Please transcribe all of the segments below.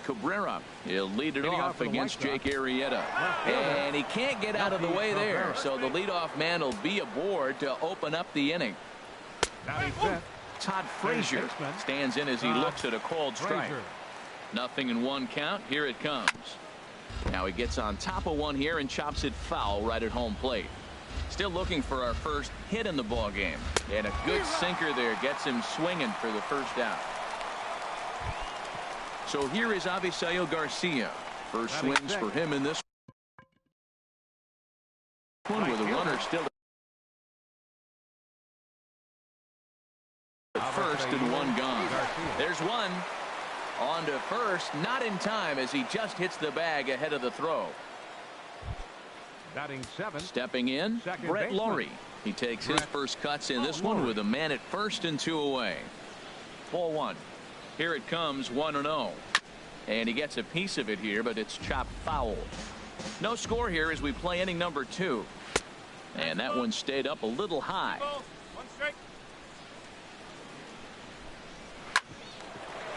Cabrera. He'll lead it off against Jake Arrieta. And he can't get out of the way there, so the leadoff man will be aboard to open up the inning. Todd Frazier stands in as he looks at a called strike. 0-1 count. Here it comes. Now he gets on top of one here and chops it foul right at home plate. Still looking for our first hit in the ball game, and a good sinker there gets him swinging for the first out. So here is Avisail Garcia. First swings for him in this one with a runner still at first and one gone. There's one on to first, not in time as he just hits the bag ahead of the throw. Batting 7. Stepping in, Brett Lawrie. He takes his first cuts in this one with a man at first and 2 away. Ball 1. Here it comes, 1-0. And he gets a piece of it here, but it's chopped foul. No score here as we play inning number 2. And that one stayed up a little high.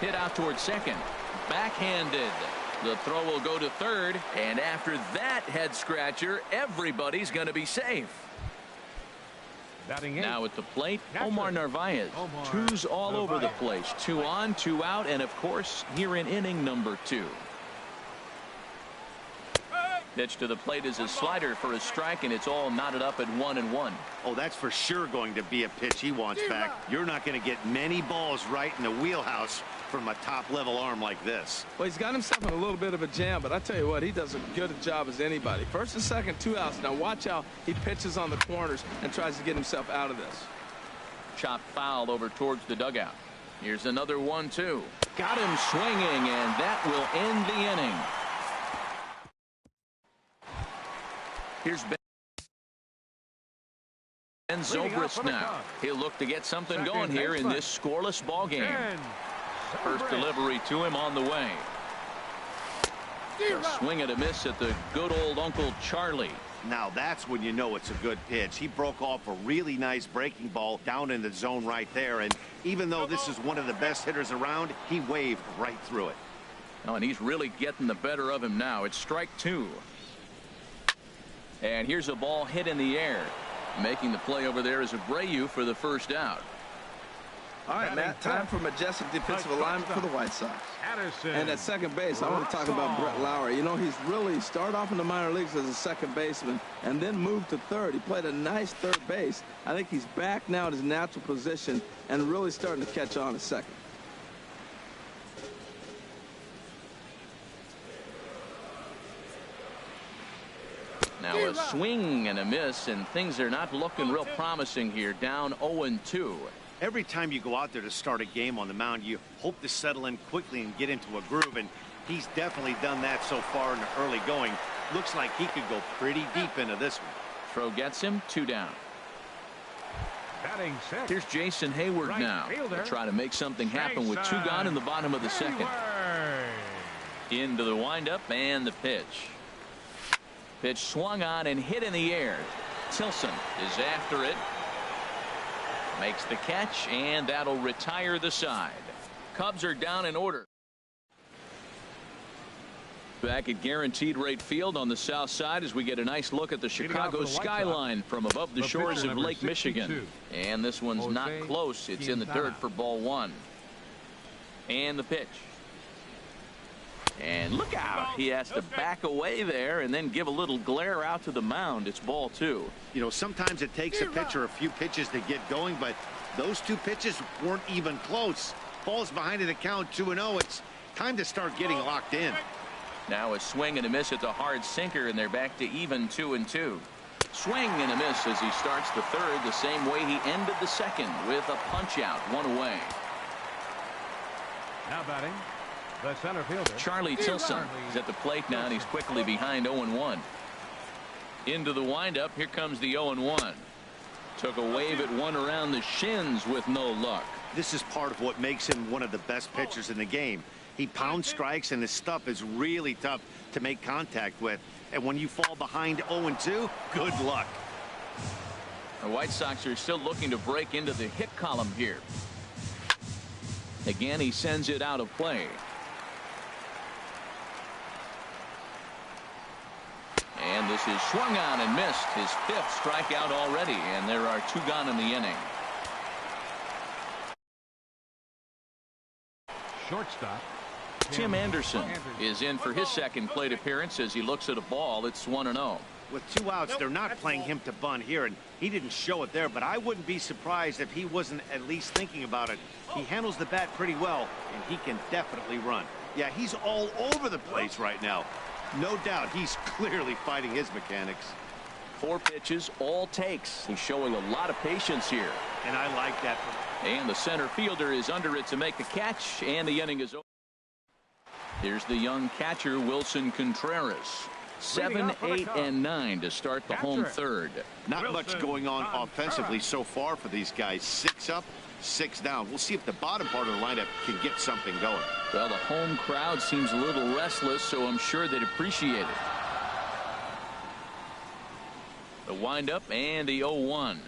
Hit out towards second. Backhanded. The throw will go to third, and after that head scratcher, everybody's going to be safe. Now at the plate, Omar Narvaez. Twos all over the place. 2 on, 2 out, and of course here in inning number 2. Pitch to the plate is a slider for a strike, and it's all knotted up at 1-1. Oh, that's for sure going to be a pitch he wants back. You're not going to get many balls right in the wheelhouse from a top-level arm like this. Well, he's got himself in a little bit of a jam, but I tell you what, he does as good a job as anybody. First and second, 2 outs. Now watch how he pitches on the corners and tries to get himself out of this. Chopped foul over towards the dugout. Here's another 1-2. Got him swinging, and that will end the inning. Here's Ben Zobrist now. He'll look to get something going here in this scoreless ball game. First delivery to him on the way. A swing and a miss at the good old Uncle Charlie. Now that's when you know it's a good pitch. He broke off a really nice breaking ball down in the zone right there, and even though this is one of the best hitters around, he waved right through it. Oh, and he's really getting the better of him now. It's strike 2. And here's a ball hit in the air. Making the play over there is Abreu for the first out. All right, Matt, time for majestic defensive alignment for the White Sox. And at second base, I want to talk about Brett Lawrie. You know, he's really started off in the minor leagues as a second baseman and then moved to third. He played a nice third base. I think he's back now at his natural position and really starting to catch on at second. Now a swing and a miss, and things are not looking real promising here. Down 0-2. Every time you go out there to start a game on the mound, you hope to settle in quickly and get into a groove, and he's definitely done that so far in the early going. Looks like he could go pretty deep into this one. Throw gets him, 2 down. Here's Jason Hayward now. He'll try to make something happen with 2 gone in the bottom of the second. Into the windup and the pitch. Pitch swung on and hit in the air. Tilson is after it. Makes the catch, and that'll retire the side. Cubs are down in order. Back at Guaranteed Rate Field on the south side as we get a nice look at the Chicago skyline from above the shores of Lake Michigan. And this one's not close. It's in the dirt for ball 1. And the pitch. And look out. He has to back away there and then give a little glare out to the mound. It's ball 2. You know, sometimes it takes a pitcher a few pitches to get going, but those 2 pitches weren't even close. Ball's behind in the count, 2-0. It's time to start getting locked in. Now a swing and a miss at the hard sinker, and they're back to even 2-2. Swing and a miss as he starts the third the same way he ended the second with a punch out, 1 away. Now batting, the center fielder, Charlie Tilson is at the plate now, and he's quickly behind 0-1. Into the windup. Here comes the 0-1. Took a wave at one around the shins with no luck. This is part of what makes him one of the best pitchers in the game. He pounds strikes, and his stuff is really tough to make contact with. And when you fall behind 0-2, good luck. The White Sox are still looking to break into the hit column here. Again, he sends it out of play. This is swung on and missed. His 5th strikeout already, and there are 2 gone in the inning. Shortstop Tim Anderson is in for his 2nd plate appearance as he looks at a ball. It's 1-0. With 2 outs, they're not playing him to bunt here, and he didn't show it there, but I wouldn't be surprised if he wasn't at least thinking about it. He handles the bat pretty well, and he can definitely run. Yeah, he's all over the place right now. No doubt he's clearly fighting his mechanics. 4 pitches, all takes. He's showing a lot of patience here. And I like that. And the center fielder is under it to make the catch, and the inning is over. Here's the young catcher, Wilson Contreras. 7, 8, and 9 to start the home 3rd. Not much going on offensively so far for these guys. 6 up, 6 down. We'll see if the bottom part of the lineup can get something going. Well, the home crowd seems a little restless, so I'm sure they'd appreciate it. The windup and the 0-1.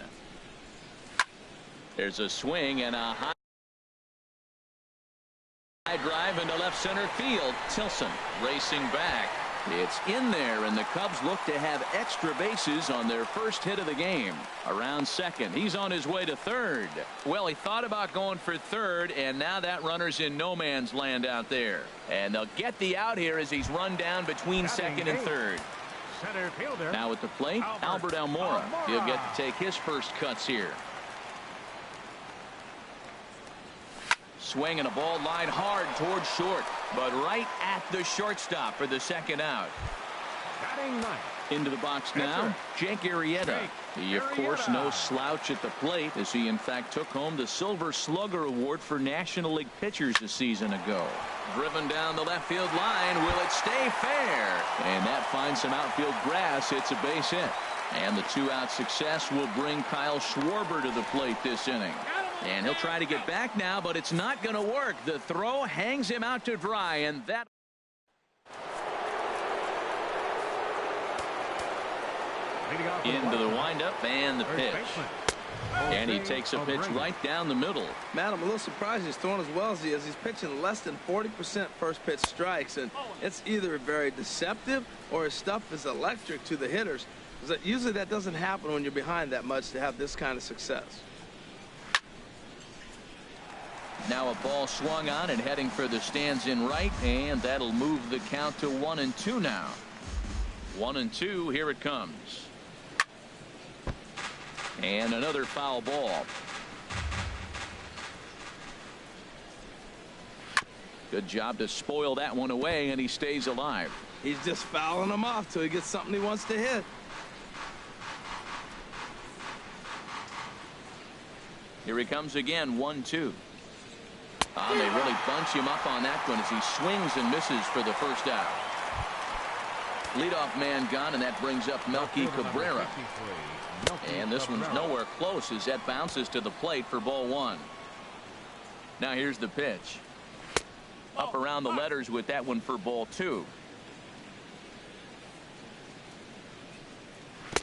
There's a swing and a high drive into left center field. Tilson racing back. It's in there, and the Cubs look to have extra bases on their first hit of the game. Around second. He's on his way to third. Well, he thought about going for third, and now that runner's in no man's land out there. And they'll get the out here as he's run down between second and third. Center fielder. Now at the plate, Albert Almora. He'll get to take his first cuts here. Swing and a ball line hard towards short, but right at the shortstop for the 2nd out. Into the box now, Jake Arrieta. He, of course, no slouch at the plate, as he, in fact, took home the Silver Slugger Award for National League pitchers a season ago. Driven down the left field line. Will it stay fair? And that finds some outfield grass. It's a base hit. And the 2-out success will bring Kyle Schwarber to the plate this inning. And he'll try to get back now, but it's not going to work. The throw hangs him out to dry, and that. Into the windup and the pitch. And he takes a pitch right down the middle. Man, I'm a little surprised he's throwing as well as he is. He's pitching less than 40% first pitch strikes, and it's either very deceptive or his stuff is electric to the hitters. Usually that doesn't happen when you're behind that much to have this kind of success. Now a ball swung on and heading for the stands in right, and that'll move the count to 1-2 now. 1-2, here it comes. And another foul ball. Good job to spoil that one away, and he stays alive. He's just fouling them off till he gets something he wants to hit. Here he comes again, 1-2. They really bunch him up on that one as he swings and misses for the first out. Leadoff man gone, and that brings up Melky Cabrera. And this one's nowhere close as that bounces to the plate for ball 1. Now here's the pitch. Up around the letters with that one for ball 2.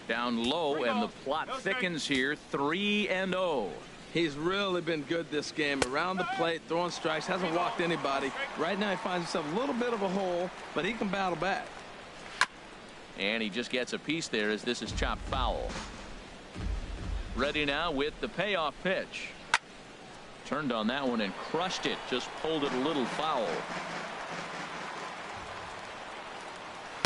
Down low, and the plot thickens here. 3-0. He's really been good this game. Around the plate, throwing strikes, hasn't walked anybody. Right now he finds himself a little bit of a hole, but he can battle back. And he just gets a piece there as this is chopped foul. Ready now with the payoff pitch. Turned on that one and crushed it. Just pulled it a little foul.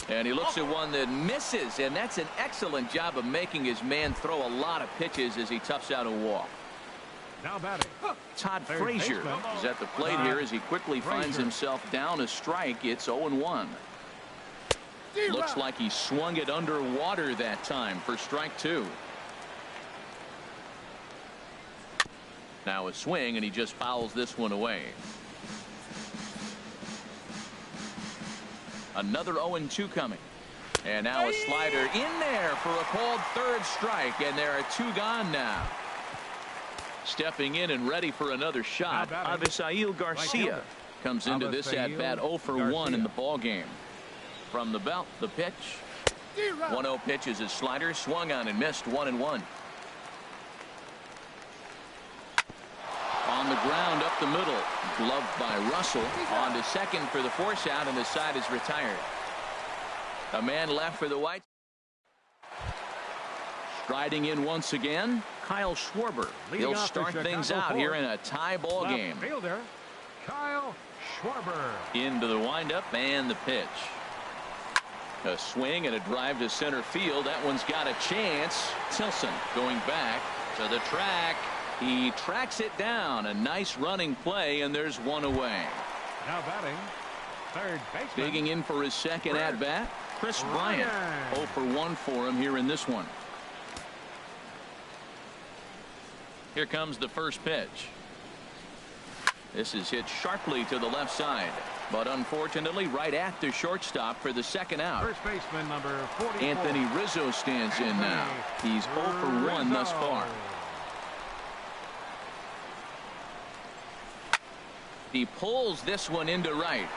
And he looks at one that misses, and that's an excellent job of making his man throw a lot of pitches as he toughs out a walk. Now batting. Todd Frazier is at the plate here as he quickly finds himself down a strike. It's 0-1. Looks like he swung it underwater that time for strike 2. Now a swing, and he just fouls this one away. Another 0-2 coming. And now a slider in there for a called 3rd strike, and there are 2 gone now. Stepping in and ready for another shot, Avisail Garcia comes into this at bat 0 for 1 in the ball game. From the belt, the pitch. 1-0 pitch is his slider, swung on and missed. 1-1. On the ground up the middle, gloved by Russell. On to second for the force out, and the side is retired. A man left for the White Riding in once again, Kyle Schwarber. He'll start things out here in a tie ball game. Fielder, Kyle Schwarber. Into the windup and the pitch. A swing and a drive to center field. That one's got a chance. Tilson going back to the track. He tracks it down. A nice running play, and there's one away. Now batting, third baseman. Digging in for his second at-bat, Chris Bryant. 0 for 1 for him here in this one. Here comes the first pitch. This is hit sharply to the left side, but unfortunately right at the shortstop for the second out. First baseman number 44. Anthony Rizzo stands in now. He's 0 for 1 thus far. He pulls this one into right,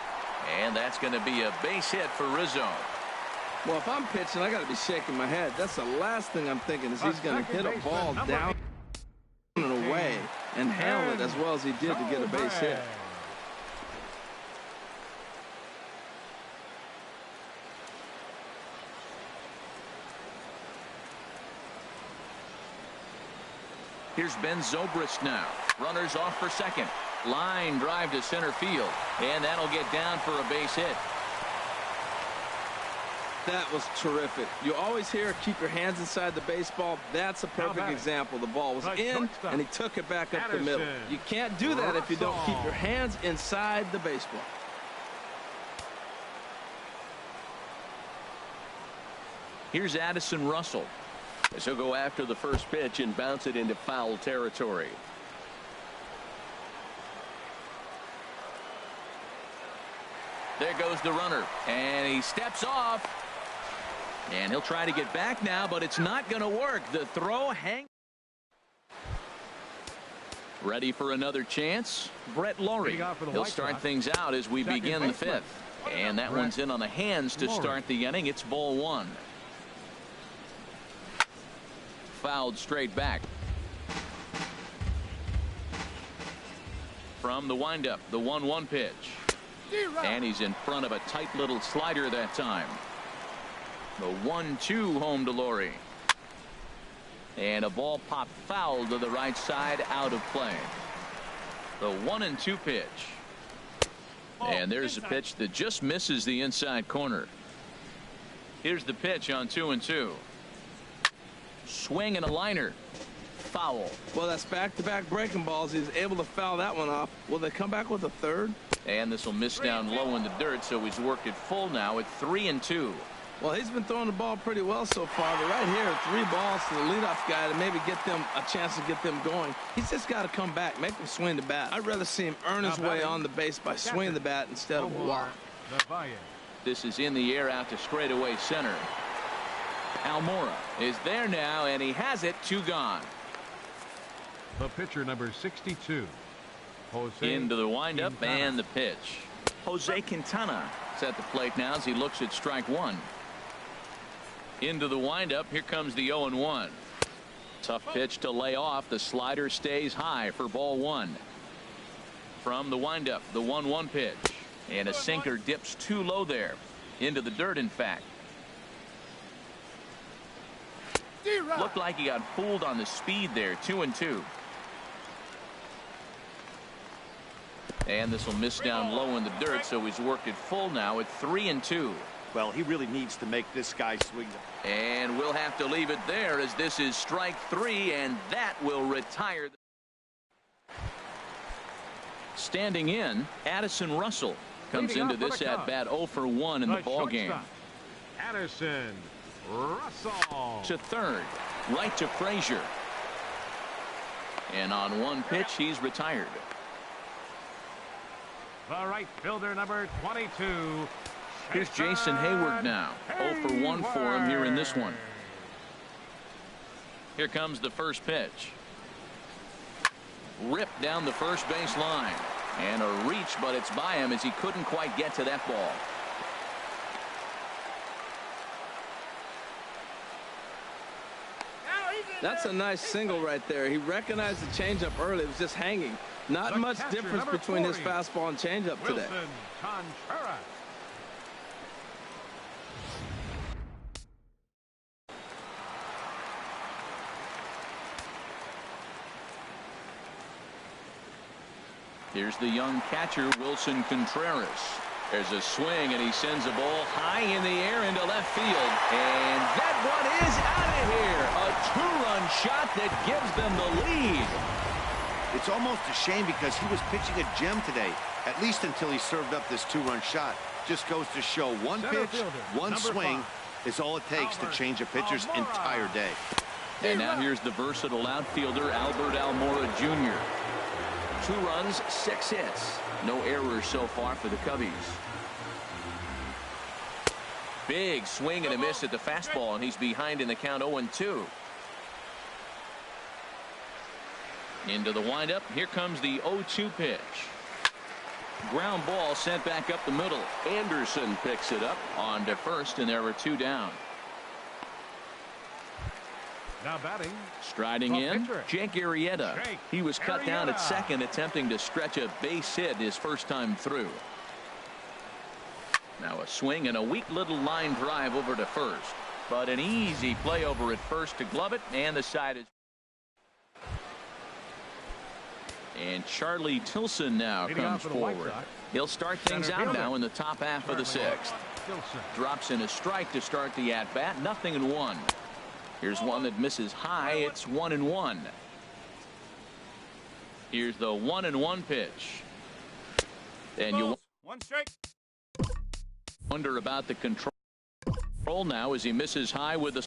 and that's going to be a base hit for Rizzo. Well, if I'm pitching, I got to be shaking my head. That's the last thing I'm thinking is he's going to hit a ball down and away and handle it as well as he did to get a base hit. Here's Ben Zobrist now. Runners off for second. Line drive to center field, and that'll get down for a base hit. That was terrific. You always hear keep your hands inside the baseball. That's a perfect example. The ball was in, and he took it back up the middle. You can't do that if you don't keep your hands inside the baseball. Here's Addison Russell. As he'll go after the first pitch and bounce it into foul territory. There goes the runner, and he steps off, and he'll try to get back now, but it's not going to work. The throw hangs. Ready for another chance? Brett Lawrie. He'll start things out as we begin the fifth, and that one's in on the hands to start the inning. It's ball one. Fouled straight back. From the windup, the 1-1 pitch. And he's in front of a tight little slider that time. The 1-2 home to Lawrie. And a ball popped foul to the right side, out of play. The 1-2 pitch. And there's a pitch that just misses the inside corner. Here's the pitch on 2-2. Swing and a liner. Foul. Well, that's back-to-back breaking balls. He's able to foul that one off. Will they come back with a third? And this will miss down low in the dirt, so he's worked it full now at 3-2. Well, he's been throwing the ball pretty well so far, but right here, 3 balls to the leadoff guy to maybe get them a chance to get them going. He's just got to come back, make them swing the bat. I'd rather see him earn his way on the base by swinging the bat instead of a walk. This is in the air out to straightaway center. Almora is there now, and he has it. 2 gone. The pitcher number 62. Jose into the windup Quintana. And the pitch. Jose Quintana is at the plate now as he looks at strike one. Into the windup. Here comes the 0-1. Tough pitch to lay off. The slider stays high for ball one. From the windup, the 1-1 pitch. And a sinker dips too low there. Into the dirt, in fact. Looked like he got fooled on the speed there. 2-2. And this will miss down low in the dirt, so he's worked it full now at 3-2. Well, he really needs to make this guy swing. And we'll have to leave it there as this is strike 3, and that will retire. Standing in, Addison Russell comes into this at bat 0 for 1 in the ball game. Addison Russell to third, right to Frazier. And on one pitch, he's retired. The right fielder number 22. Here's Jason Heyward now. 0 for 1 for him here in this one. Here comes the first pitch. Ripped down the first base line. And a reach, but it's by him as he couldn't quite get to that ball. That's a nice single right there. He recognized the changeup early. It was just hanging. Not much difference between his fastball and changeup today. Contreras. Here's the young catcher, Wilson Contreras. There's a swing, and he sends a ball high in the air into left field. And that one is out of here. A two-run shot that gives them the lead. It's almost a shame because he was pitching a gem today, at least until he served up this two-run shot. Just goes to show one pitch, one swing is all it takes to change a pitcher's entire day. And now here's the versatile outfielder, Albert Almora Jr. 2 runs, 6 hits. No errors so far for the Cubbies. Big swing and a miss at the fastball, and he's behind in the count 0-2. Into the windup. Here comes the 0-2 pitch. Ground ball sent back up the middle. Anderson picks it up on to first, and there are 2 down. Now batting. Striding in, Jake Arrieta. He was cut down at second, attempting to stretch a base hit his first time through. Now a swing and a weak little line drive over to first. But an easy play over at first to glove it, and the side is. And Charlie Tilson now comes forward. He'll start things out now in the top half of the 6th. Drops in a strike to start the at-bat. 0-1. Here's one that misses high. It's 1-1. Here's the 1-1 pitch. And you wonder about the control now as he misses high with the.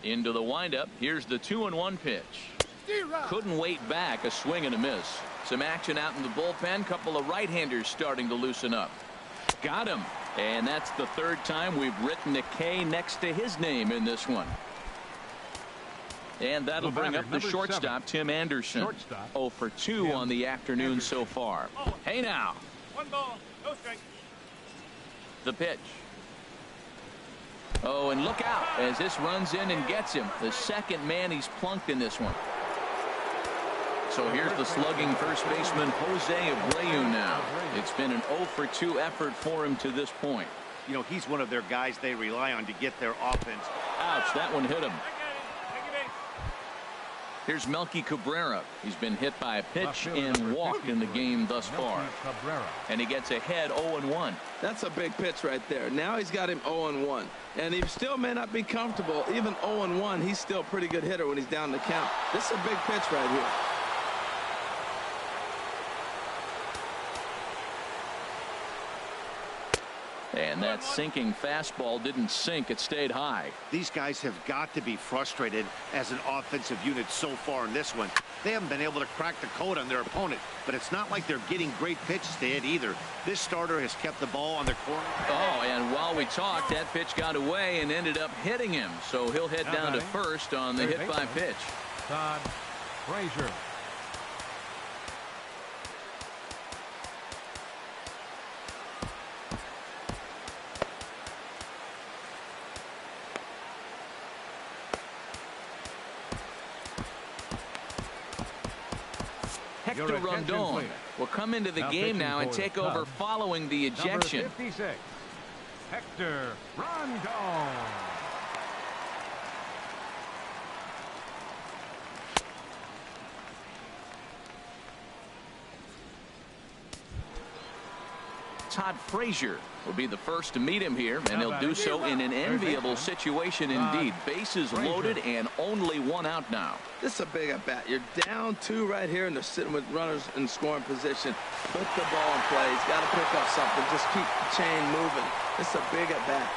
Into the windup. Here's the 2-1 pitch. Couldn't wait back. A swing and a miss. Some action out in the bullpen. Couple of right-handers starting to loosen up. Got him. And that's the 3rd time we've written a K next to his name in this one. And that'll bring up the shortstop, Tim Anderson. 0 for 2 on the afternoon so far. Hey now. 1 ball, no strike. The pitch. Oh, and look out as this runs in and gets him. The 2nd man he's plunked in this one. So here's the slugging first baseman, Jose Abreu now. It's been an 0 for 2 effort for him to this point. You know, he's one of their guys they rely on to get their offense. Ouch, that one hit him. Here's Melky Cabrera. He's been hit by a pitch and walk in the game thus far. And he gets ahead 0-1. That's a big pitch right there. Now he's got him 0-1. And he still may not be comfortable. Even 0-1, he's still a pretty good hitter when he's down the count. This is a big pitch right here. And that sinking fastball didn't sink. It stayed high. These guys have got to be frustrated as an offensive unit so far in this one. They haven't been able to crack the code on their opponent, but it's not like they're getting great pitches to hit either. This starter has kept the ball on their corner. Oh, and while we talked, that pitch got away and ended up hitting him. So he'll head down to first on the hit by pitch. Todd Frazier. Hector Rondon will come into the game now and take over following the ejection. Number 56, Hector Rondon. Todd Frazier will be the first to meet him here, and he'll do so in an enviable situation indeed. Bases loaded and only 1 out now. This is a big at bat. You're down 2 right here, and they're sitting with runners in scoring position. Put the ball in play. He's got to pick up something. Just keep the chain moving. This is a big at bat.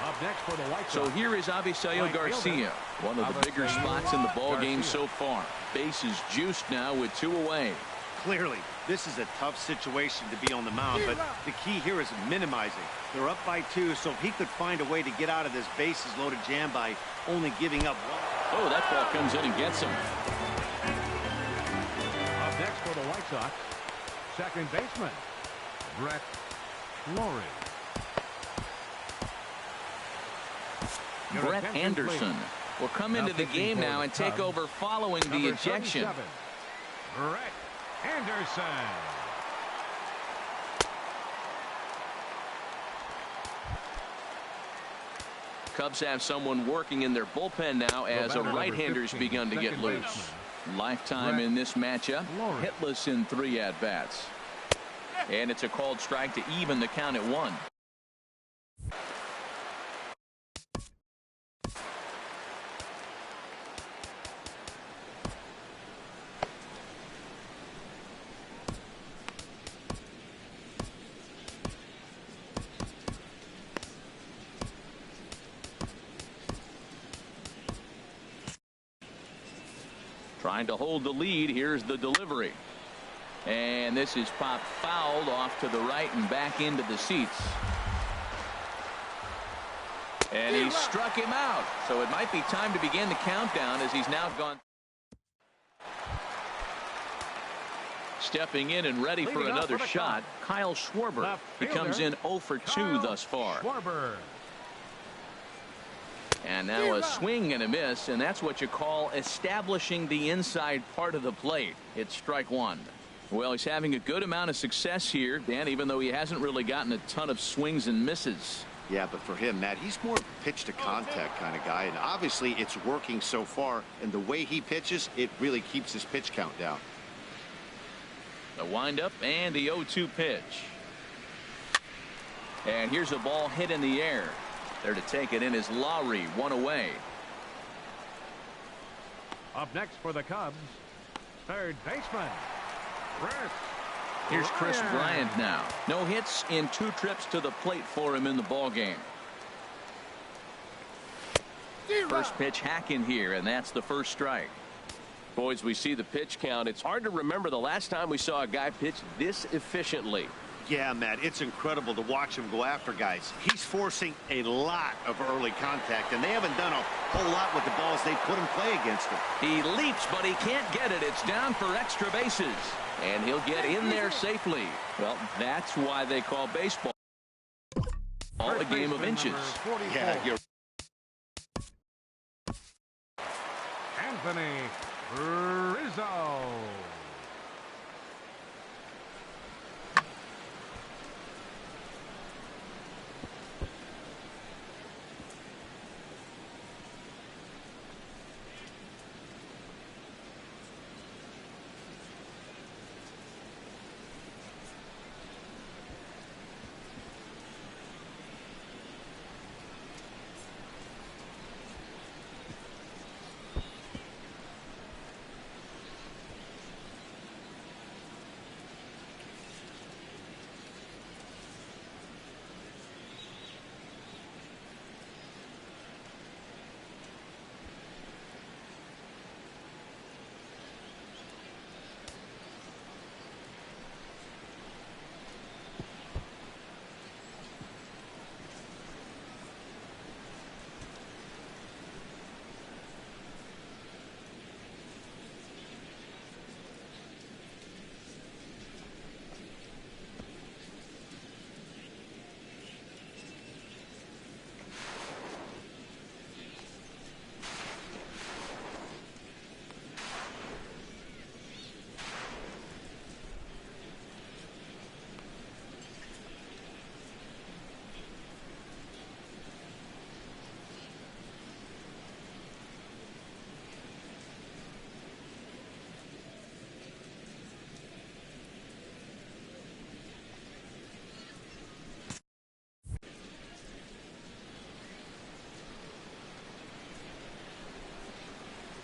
Up next for the White Sox. So here is Avisaíl Garcia, one of the bigger spots in the ball game so far. Bases juiced now with 2 away. Clearly, this is a tough situation to be on the mound, but the key here is minimizing. They're up by 2, so if he could find a way to get out of this bases-loaded jam by only giving up 1. Oh, that ball comes in and gets him. Up next for the White Sox, second baseman, Brett Lawrie. Brett Anderson will come into the game now and take over following the ejection. Brett Anderson. Cubs have someone working in their bullpen now as a right-hander's begun to get loose. Lifetime in this matchup, hitless in 3 at-bats. And it's a called strike to even the count at 1. Trying to hold the lead. Here's the delivery. And this is popped fouled off to the right and back into the seats. And he struck him out. So it might be time to begin the countdown as he's now gone. Stepping in and ready for another shot, Kyle Schwarber. He comes in 0 for 2 thus far. Schwarber. And now a swing and a miss, and that's what you call establishing the inside part of the plate. It's strike 1. Well, he's having a good amount of success here, Dan, even though he hasn't really gotten a ton of swings and misses. Yeah, but for him, Matt, he's more pitch to contact kind of guy, and obviously it's working so far, and the way he pitches, it really keeps his pitch count down. The windup and the 0-2 pitch. And here's a ball hit in the air. There to take it in is Lowry, 1 away. Up next for the Cubs, third baseman, Chris. Here's Chris Bryant now. No hits in 2 trips to the plate for him in the ball game. First pitch hack in here, and that's the first strike. Boys, we see the pitch count. It's hard to remember the last time we saw a guy pitch this efficiently. Yeah, Matt, it's incredible to watch him go after guys. He's forcing a lot of early contact, and they haven't done a whole lot with the balls they put in play against him. He leaps, but he can't get it. It's down for extra bases, and he'll get in there safely. Well, that's why they call baseball a game of inches. Yeah, you're Anthony Rizzo.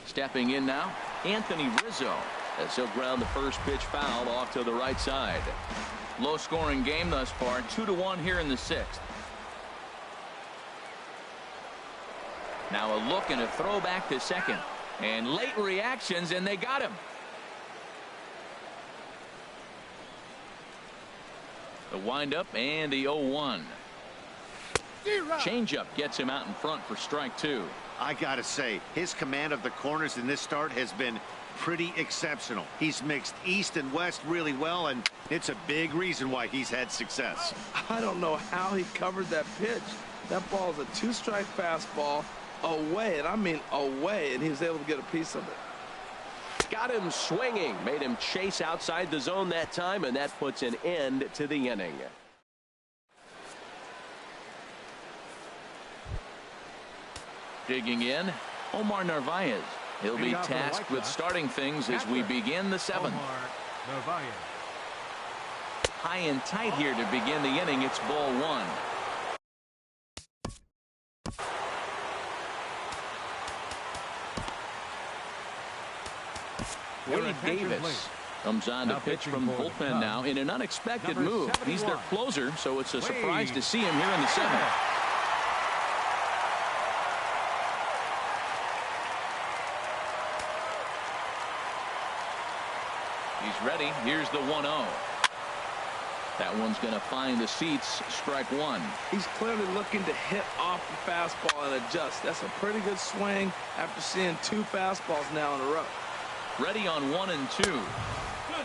Stepping in now, Anthony Rizzo, as he'll ground the first pitch foul off to the right side. Low scoring game thus far, 2-1 here in the 6th. Now a look and a throw back to second, and late reactions, and they got him. The windup and the 0-1. Changeup gets him out in front for strike 2. I gotta say, his command of the corners in this start has been pretty exceptional. He's mixed east and west really well, and it's a big reason why he's had success. I don't know how he covered that pitch. That ball is a two-strike fastball away, and I mean away, and he was able to get a piece of it. Got him swinging, made him chase outside the zone that time, and that puts an end to the inning. Digging in, Omar Narvaez. He'll be tasked with starting things as we begin the seventh. High and tight here to begin the inning. It's ball one. Willie Davis comes on to pitch from bullpen now in an unexpected move. He's their closer, so it's a surprise to see him here in the seventh. He's ready. Here's the 1-0. That one's going to find the seats. Strike one. He's clearly looking to hit off the fastball and adjust. That's a pretty good swing after seeing two fastballs now in a row. Ready on 1 and 2.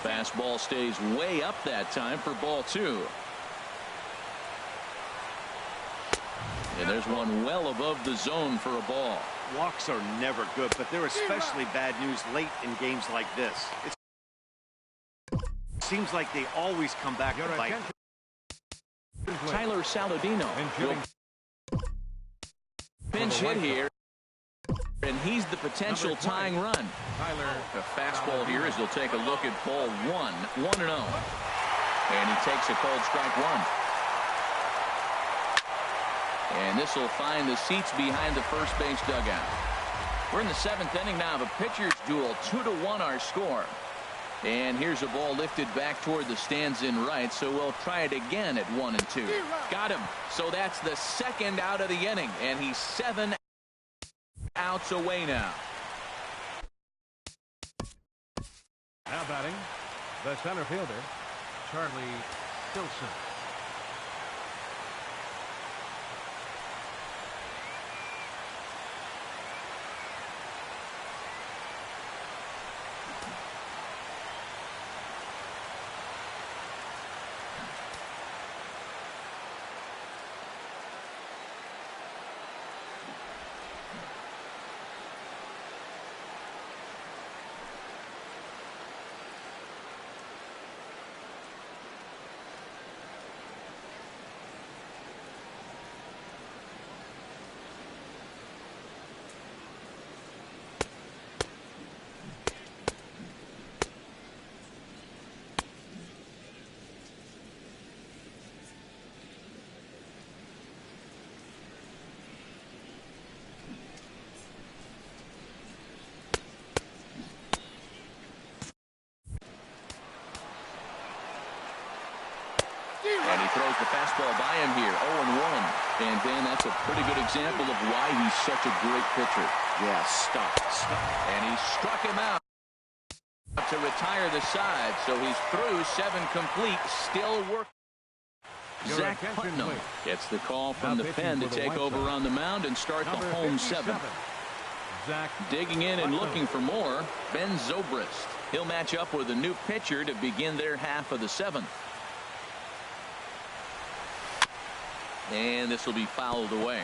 Fastball stays way up that time for ball two. And there's one well above the zone for a ball. Walks are never good, but they're especially bad news late in games like this. It seems like they always come back to bite. Tyler Saladino will pinch hit here, and he's the potential tying run. A fastball here as he'll take a look at ball one. 1-0. And he takes a cold strike one. And this will find the seats behind the first base dugout. We're in the seventh inning now of a pitcher's duel. 2-1 our score. And here's a ball lifted back toward the stands in right, so we'll try it again at 1 and 2. Got him. So that's the second out of the inning, and he's 7 outs away now. Now batting, the center fielder, Charlie Stillson. And he throws the fastball by him here. 0-1. And Dan, that's a pretty good example of why he's such a great pitcher. Yeah, stop. And he struck him out to retire the side. So he's through 7 complete. Still working. Zach Putnam gets the call from the pen to take over on the mound and start the home 7. Digging in and looking for more, Ben Zobrist. He'll match up with a new pitcher to begin their half of the 7th. And this will be fouled away.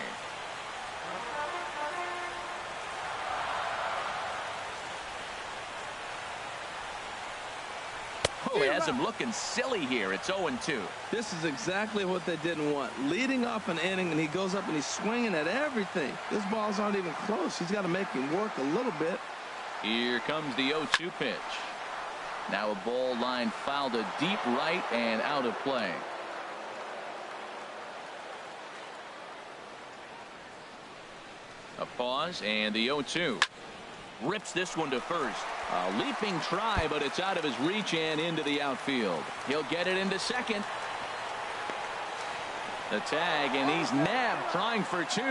Oh, he has him looking silly here. It's 0-2. This is exactly what they didn't want. Leading off an inning, and he goes up and he's swinging at everything. This balls aren't even close. He's got to make him work a little bit. Here comes the 0-2 pitch. Now a ball line fouled to deep right and out of play. A pause and the 0-2. Rips this one to first. A leaping try, but it's out of his reach and into the outfield. He'll get it into second. The tag, and he's nabbed trying for 2.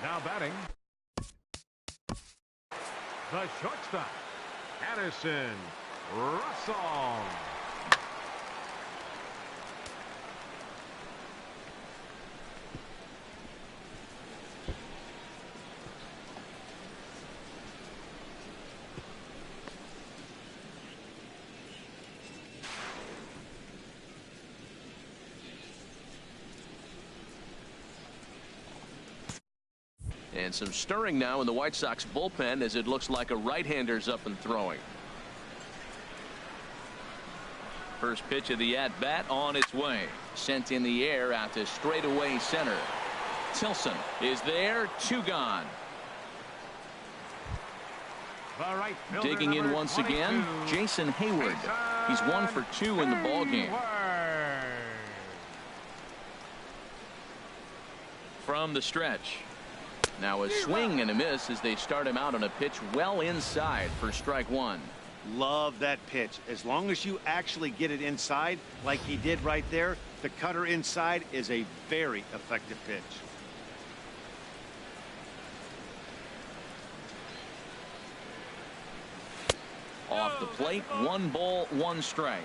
Now batting, the shortstop, Addison Russell. And some stirring now in the White Sox bullpen as it looks like a right-hander's up and throwing. First pitch of the at-bat on its way. Sent in the air out to straightaway center. Tilson is there. 2 gone. Digging in once 22. again, Jason Hayward. He's 1 for 2 in the ballgame. From the stretch. Now a swing and a miss as they start him out on a pitch well inside for strike 1. Love that pitch. As long as you actually get it inside like he did right there, the cutter inside is a very effective pitch. Off the plate, 1 ball, 1 strike.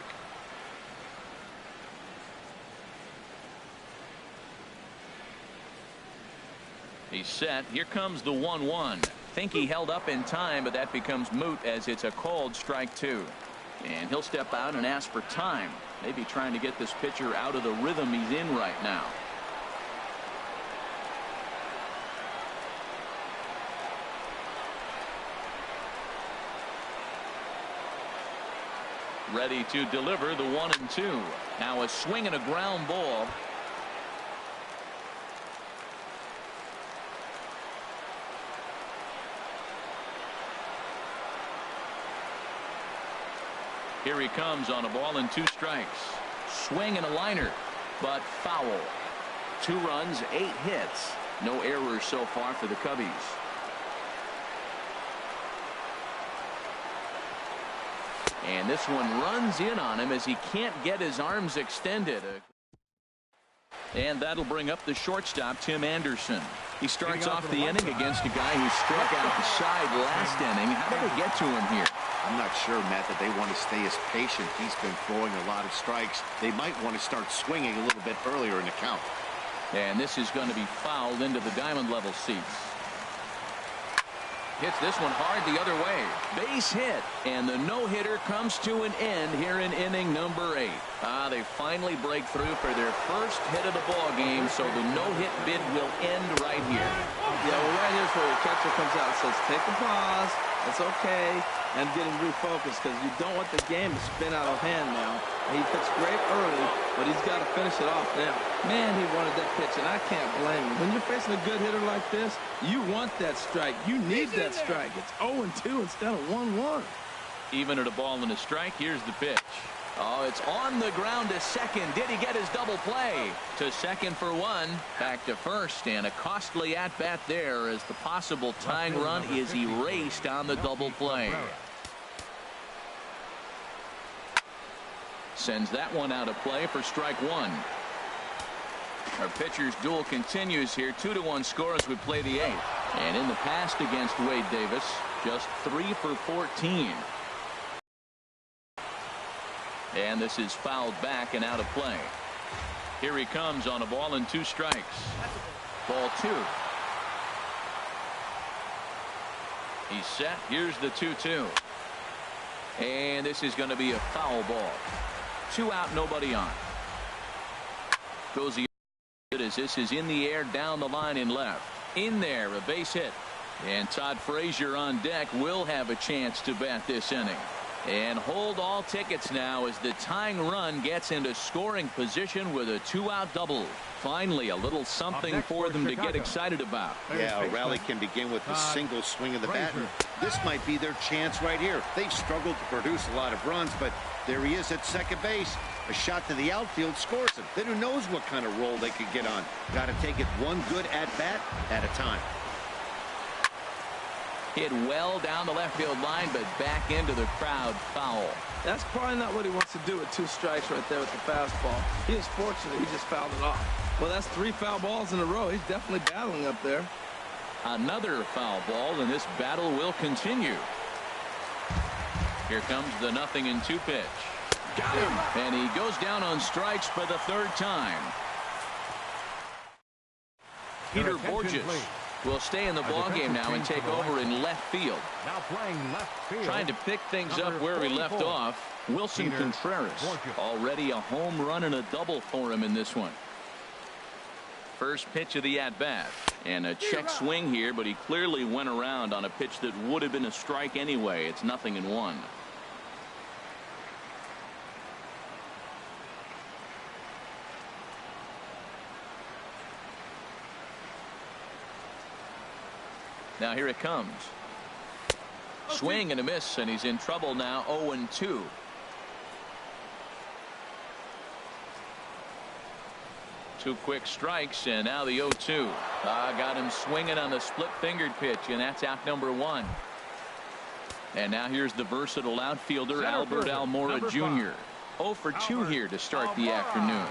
He's set. Here comes the 1-1. Think he held up in time, but that becomes moot as it's a called strike 2. And he'll step out and ask for time. Maybe trying to get this pitcher out of the rhythm he's in right now. Ready to deliver the 1-2. Now a swing and a ground ball. Here he comes on a ball and 2 strikes. Swing and a liner, but foul. 2 runs, 8 hits. No errors so far for the Cubbies. And this one runs in on him as he can't get his arms extended. And that'll bring up the shortstop, Tim Anderson. He starts off the inning against a guy who struck out the side last inning. How did they get to him here? I'm not sure, Matt, that they want to stay as patient. He's been throwing a lot of strikes. They might want to start swinging a little bit earlier in the count. And this is going to be fouled into the diamond level seats. Hits this one hard the other way. Base hit, and the no-hitter comes to an end here in inning number 8. They finally break through for their first hit of the ball game, so the no-hit bid will end right here. Yeah, well, right here's where your catcher comes out and says, take a pause, it's okay, and get him refocused, because you don't want the game to spin out of hand now. He pitched great early, but he's got to finish it off now. Man, he wanted that pitch, and I can't blame him. When you're facing a good hitter like this, you want that strike. You need that strike. It's 0-2 instead of 1-1. Even at a ball and a strike, here's the pitch. Oh, it's on the ground to second. Did he get his double play? To second for 1. Back to first, and a costly at-bat there as the possible tying run is erased on the double play. Sends that one out of play for strike 1. Our pitcher's duel continues here. 2-1 score as we play the 8th. And in the past against Wade Davis, just 3 for 14. And this is fouled back and out of play. Here he comes on a ball and 2 strikes. Ball 2. He's set. Here's the 2-2. And this is going to be a foul ball. 2 out, nobody on. Goes the as this is in the air down the line in left. In there, a base hit. And Todd Frazier on deck will have a chance to bat this inning. And hold all tickets now as the tying run gets into scoring position with a 2-out double. Finally, a little something for them to get excited about. Yeah, a rally can begin with a single swing of the bat. This might be their chance right here. They've struggled to produce a lot of runs, but there he is at second base. A shot to the outfield scores him. Then who knows what kind of roll they could get on. Got to take it one good at-bat at a time. Hit well down the left field line, but back into the crowd. Foul. That's probably not what he wants to do with 2 strikes right there with the fastball. He was fortunate he just fouled it off. Well, that's 3 foul balls in a row. He's definitely battling up there. Another foul ball, and this battle will continue. Here comes the 0-2 pitch. Got him! And he goes down on strikes for the 3rd time. Peter Borges will stay in the ballgame now and take over in left field. Now playing left field. Trying to pick things up where he left off. Wilson Contreras. Already a home run and a double for him in this one. First pitch of the at-bat. And a check swing here, but he clearly went around on a pitch that would have been a strike anyway. It's 0-1. Now here it comes. Swing and a miss, and he's in trouble now. 0-2. Two quick strikes, and now the 0-2. Got him swinging on the split-fingered pitch, and that's out number 1. And now here's the versatile outfielder, Albert Almora Jr. 0 for 2 here to start the afternoon.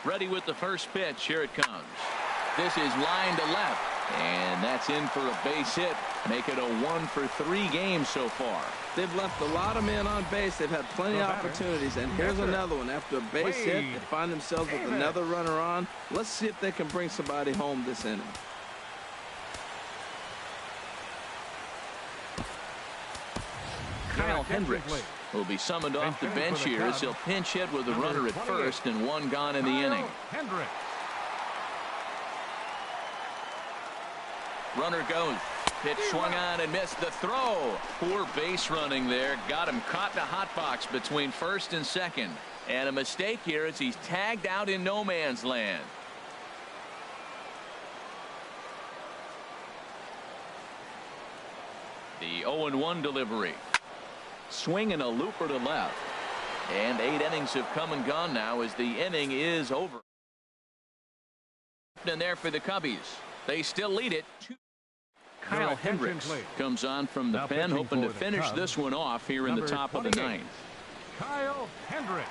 Ready with the first pitch. Here it comes. This is line to left, and that's in for a base hit. Make it a 1 for 3 game so far. They've left a lot of men on base. They've had plenty of opportunities, and here's another one. After a base hit, they find themselves with another runner on. Let's see if they can bring somebody home this inning. Kyle Hendricks will be summoned off the bench here as he'll pinch hit with a runner at first and 1 gone in the inning. Runner goes. Pitch swung on and missed the throw. Poor base running there. Got him caught in a hot box between first and second. And a mistake here as he's tagged out in no man's land. The 0-1 delivery. Swing and a looper to left. And 8 innings have come and gone now as the inning is over. And there for the Cubbies. They still lead it. Kyle Hendricks comes on from the pen, hoping to finish this one off here in the top of the 9th. Kyle Hendricks.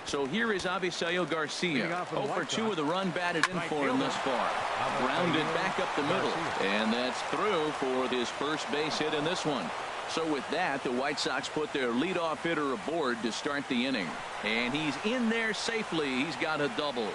So here is Avisail Garcia. 0 for 2 with a run batted in for him thus far. Grounded back up the middle. And that's through for his first base hit in this one. So with that, the White Sox put their leadoff hitter aboard to start the inning. And he's in there safely. He's got a double.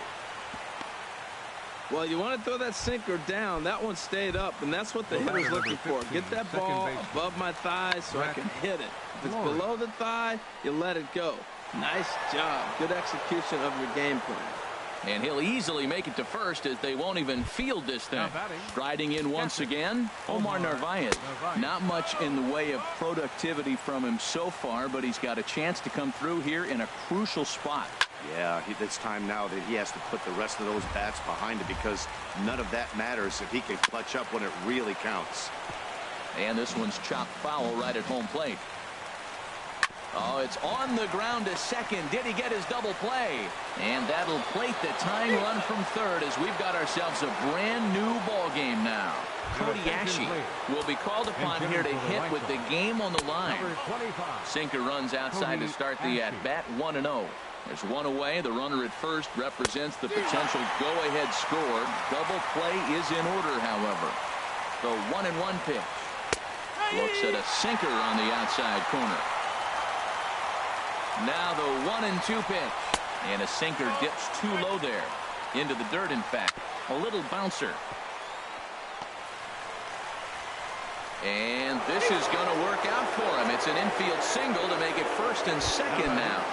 Well, you want to throw that sinker down. That one stayed up, and that's what the hitter's looking for. Get that ball above my thigh so I can hit it. If it's below the thigh, you let it go. Nice job. Good execution of your game plan. And he'll easily make it to first as they won't even field this thing. Striding in once again, Omar Narvaez. Not much in the way of productivity from him so far, but he's got a chance to come through here in a crucial spot. Yeah, it's time now that he has to put the rest of those bats behind it because none of that matters if he can clutch up when it really counts. And this one's chopped foul right at home plate. Oh, it's on the ground to second. Did he get his double play? And that'll plate the tying run from third as we've got ourselves a brand new ball game now. Cody Ashe will be called upon here to hit with the game on the line. Sinker runs outside to start the at-bat. 1-0. There's one away. The runner at first represents the potential go-ahead score. Double play is in order, however. The 1-1 pitch. Looks at a sinker on the outside corner. Now the 1-2 pitch. And a sinker dips too low there. Into the dirt, in fact. A little bouncer. And this is going to work out for him. It's an infield single to make it first and second now.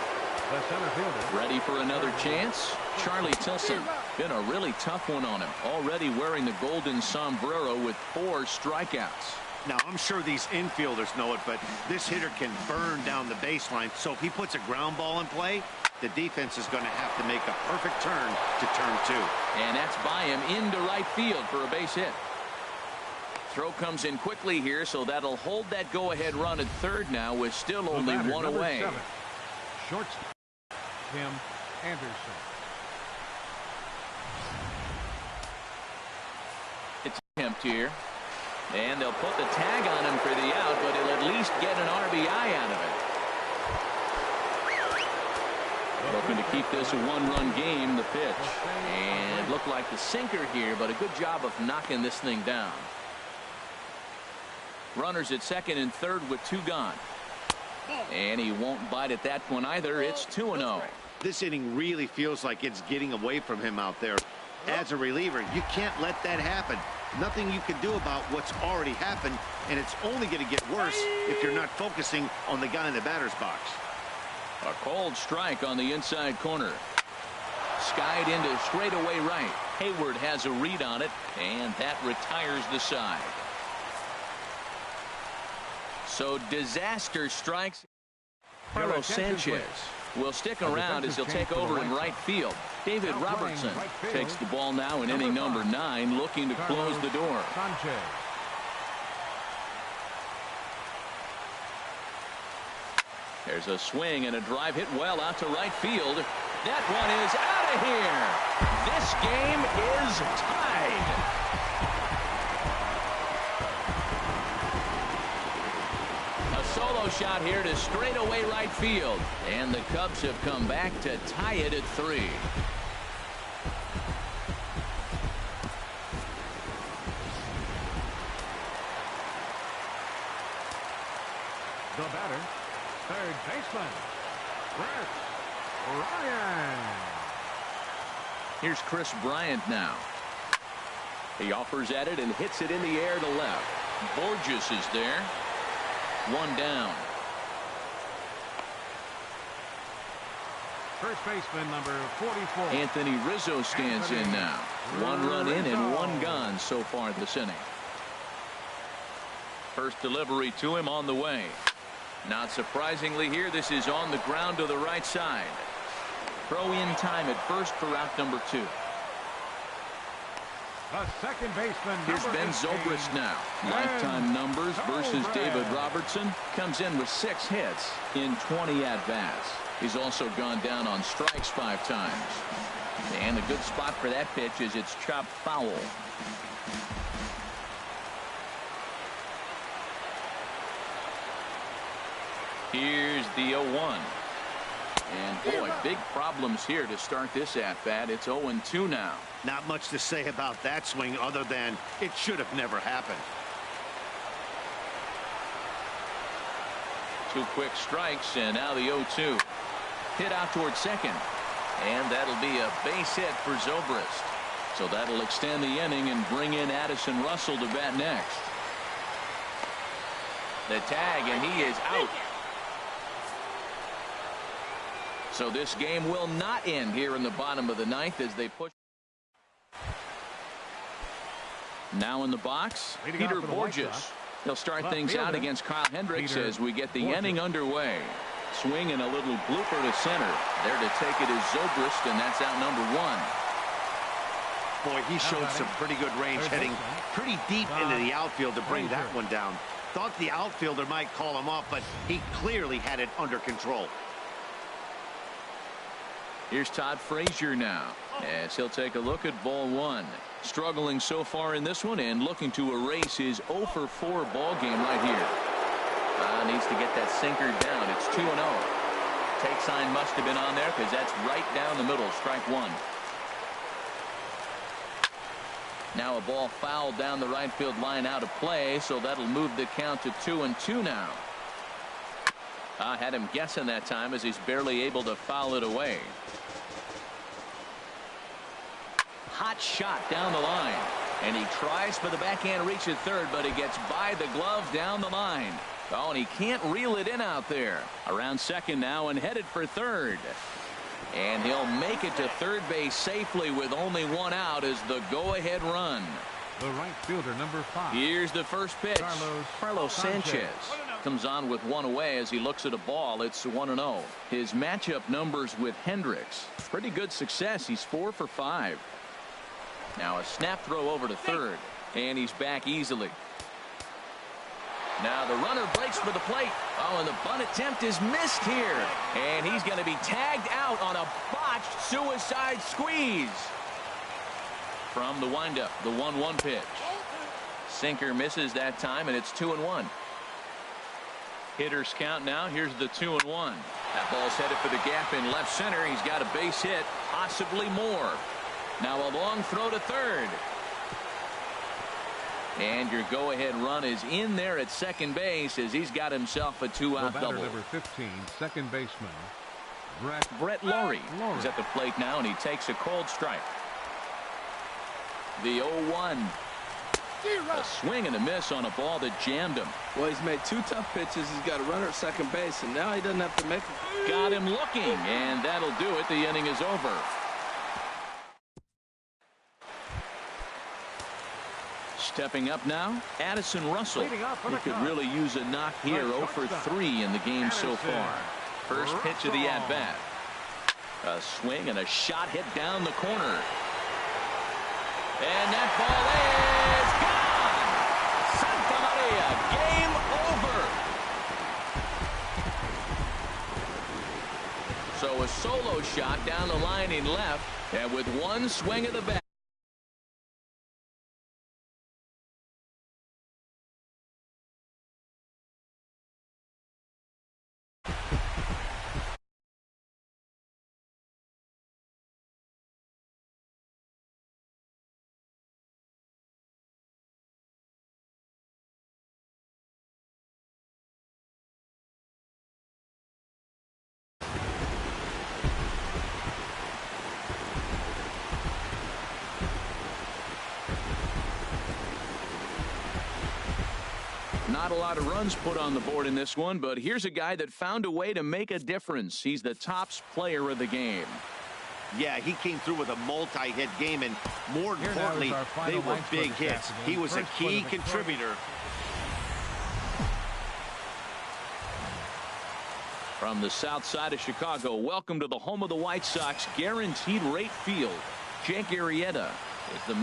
Ready for another chance? Charlie Tilson. Been a really tough one on him. Already wearing the golden sombrero with 4 strikeouts. Now, I'm sure these infielders know it, but this hitter can burn down the baseline. So if he puts a ground ball in play, the defense is going to have to make a perfect turn to turn 2. And that's by him into right field for a base hit. Throw comes in quickly here, so that'll hold that go-ahead run at third now with still only 1 away. Shortstop Tim Anderson. It's attempt here. And they'll put the tag on him for the out, but he'll at least get an RBI out of it. Looking to keep this a 1-run game, the pitch. And looked like the sinker here, but a good job of knocking this thing down. Runners at second and third with 2 gone. And he won't bite at that one either. It's 2-0. This inning really feels like it's getting away from him out there. As a reliever, you can't let that happen. Nothing you can do about what's already happened, and it's only going to get worse if you're not focusing on the guy in the batter's box. A cold strike on the inside corner. Skied into straightaway right. Hayward has a read on it, and that retires the side. So disaster strikes. Carlos Sanchez will stick around as he'll take over in right field. David Robertson takes the ball now in inning number 9, looking to close the door. There's a swing and a drive hit well out to right field. That one is out of here. This game is tied. A solo shot here to straightaway right field. And the Cubs have come back to tie it at 3. The batter, third baseman, Kris Bryant. Here's Kris Bryant now. He offers at it and hits it in the air to left. Borges is there. 1 down. First baseman, number 44. Anthony Rizzo stands in now. 1 run in and 1 gone so far this inning. First delivery to him on the way. Not surprisingly here, this is on the ground to the right side. Throw in time at first for out number 2. The second baseman. Here's Ben Zobrist now. Lifetime numbers versus David Robertson. Comes in with 6 hits in 20 at-bats. He's also gone down on strikes 5 times. And a good spot for that pitch is it's chopped foul. Here's the 0-1. And boy, big problems here to start this at-bat. It's 0-2 now. Not much to say about that swing other than it should have never happened. 2 quick strikes, and now the 0-2. Hit out towards second. And that'll be a base hit for Zobrist. So that'll extend the inning and bring in Addison Russell to bat next. The tag, and he is out. So this game will not end here in the bottom of the 9th as they push. Now in the box, Peter Borges. He'll start things out against Kyle Hendricks as we get the inning underway. Swing and a little blooper to center. There to take it is Zobrist, and that's out number 1. Boy, he showed some pretty good range, heading pretty deep into the outfield to bring that one down. Thought the outfielder might call him off, but he clearly had it under control. Here's Todd Frazier now as he'll take a look at ball 1. Struggling so far in this one and looking to erase his 0-for-4 ball game right here. Needs to get that sinker down. It's 2-0. Take sign must have been on there because that's right down the middle. Strike 1. Now a ball fouled down the right field line out of play, so that'll move the count to 2-2 now. Had him guessing that time as he's barely able to foul it away. Hot shot down the line, and he tries for the backhand reach at third, but he gets by the glove down the line. Oh, and he can't reel it in out there. Around second now and headed for third. And he'll make it to third base safely with only 1 out as the go-ahead run. The right fielder, number 5. Here's the first pitch. Carlos Sanchez comes on with 1 away as he looks at a ball. It's 1-0. His matchup numbers with Hendricks. Pretty good success. He's 4 for 5. Now a snap throw over to third, and he's back easily. Now the runner breaks for the plate. Oh, and the bunt attempt is missed here. And he's going to be tagged out on a botched suicide squeeze. From the windup, the 1-1 pitch. Sinker misses that time, and it's 2-1. Hitters count now. Here's the 2-1. That ball's headed for the gap in left center. He's got a base hit, possibly more. Now a long throw to third. And your go-ahead run is in there at second base as he's got himself a 2-out double. Number 15, second baseman, Brett Lawrie is at the plate now, and he takes a cold strike. The 0-1. A swing and a miss on a ball that jammed him. Well, he's made 2 tough pitches. He's got a runner at second base, and now he doesn't have to make it. Got him looking, and that'll do it. The inning is over. Stepping up now, Addison Russell. He could really use a knock here. 0 for 3 in the game so far. First pitch of the at-bat. A swing and a shot hit down the corner. And that ball is gone. Santa Maria, game over. So a solo shot down the line in left, and with one swing of the bat. Not a lot of runs put on the board in this one, but here's a guy that found a way to make a difference. He's the tops player of the game. Yeah, he came through with a multi-hit game, and more importantly, they were big hits. He was a key contributor. From the south side of Chicago, welcome to the home of the White Sox, Guaranteed Rate Field. Jake Arrieta is the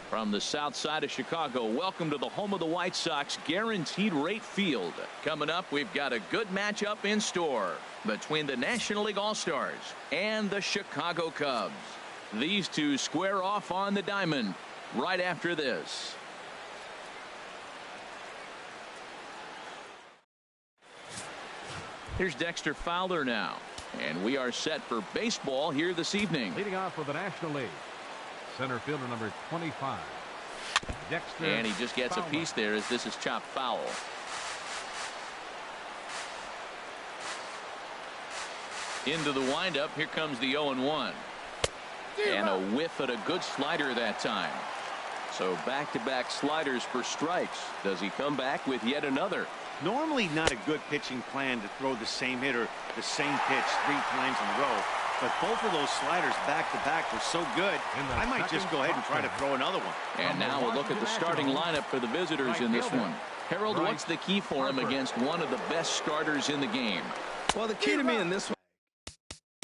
From the south side of Chicago, welcome to the home of the White Sox, Guaranteed Rate Field. Coming up, we've got a good matchup in store between the National League All-Stars and the Chicago Cubs. These two square off on the diamond right after this. Here's Dexter Fowler now, and we are set for baseball here this evening. Leading off for the National League, center fielder number 25, Dexter. And he just gets Fowler. A piece there as this is chopped foul. Into the windup. Here comes the 0-1. And a whiff at a good slider that time. So back-to-back sliders for strikes. Does he come back with yet another? Normally not a good pitching plan to throw the same hitter the same pitch 3 times in a row. But both of those sliders back-to-back were so good, I might just go ahead and try to throw another one. And now we'll look at the starting lineup for the visitors in this one. Harold, what's the key for him against one of the best starters in the game? Well, the key to me in this one.